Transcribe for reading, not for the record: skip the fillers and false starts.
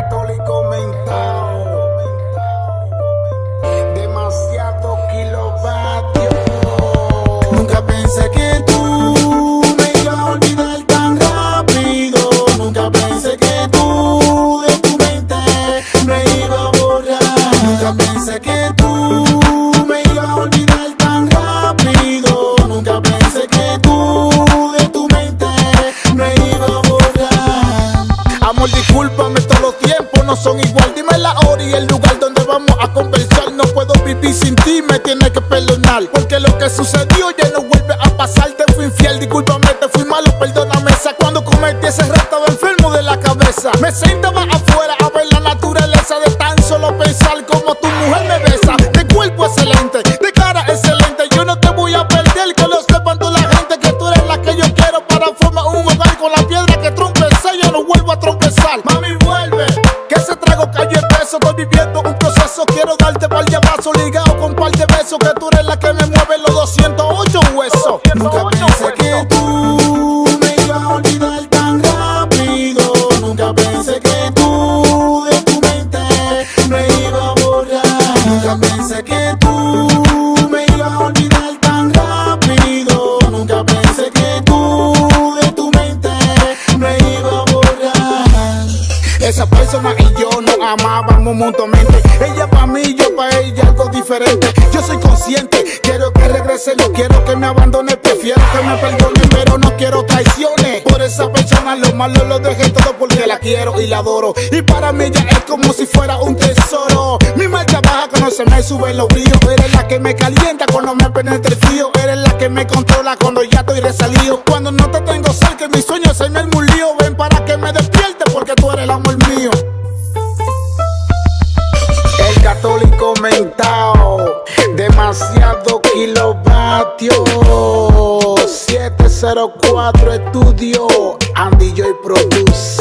católico mentao, demasiado kilovatios. Nunca pensé que tú me ibas a olvidar tan rápido. Nunca pensé que tú de tu mente me ibas a borrar. Nunca pensé que tú me ibas a olvidar tan rápido. Nunca pensé que tú de tu mente me ibas a borrar. Amor, discúlpame, todos los tiempos no son igual. Dime la hora y el lugar donde vamos a conversar. No puedo vivir sin ti, me tienes que perdonar, porque lo que sucedió ya no vuelve a pasar. Te fui infiel, discúlpame, te fui malo, perdóname. Cuando cometí ese reto estaba enfermo de la cabeza. Me sentaba afuera a ver la naturaleza, de tan solo pensar como tu mujer me besa. De cuerpo excelente, de cara excelente, yo no te voy a perder, que lo sepan toda la gente, que tú eres la que yo quiero para formar un hogar. Con la piedra que trompecé yo no vuelvo a trompezar. Mami, vuelve, que ese trago cayó en peso. Estoy viviendo un proceso, quiero darte par de abrazos, ligado con par de besos, que tú eres la que me mueve los 208 huesos. Nunca pensé que tú me ibas a olvidar tan rápido. Nunca pensé que tú de tu mente me ibas a borrar. Nunca pensé que tú me ibas a olvidar tan rápido. Nunca pensé que tú de tu mente me ibas a borrar. Esa persona y yo nos amábamos mutuamente. Ella pa' mí, yo pa' ella, algo diferente. Yo soy consciente, quiero que regrese, no quiero que me abandone. Prefiero que me perdone, pero no quiero traiciones. Por esa persona lo malo lo dejé todo, porque la quiero y la adoro. Y para mí ella es como si fuera un tesoro. Mi marcha baja cuando se me suben los brillos. Eres la que me calienta cuando me penetra el frío. Eres la que me controla cuando ya estoy resalido. Cuando no te tengo cerca, mis sueños se me arma un lío. Ven para que me despierte, porque tú eres el amor mío. El católico mentao, demasiado kilovatios. 704 Estudio, Andy Joy Produce.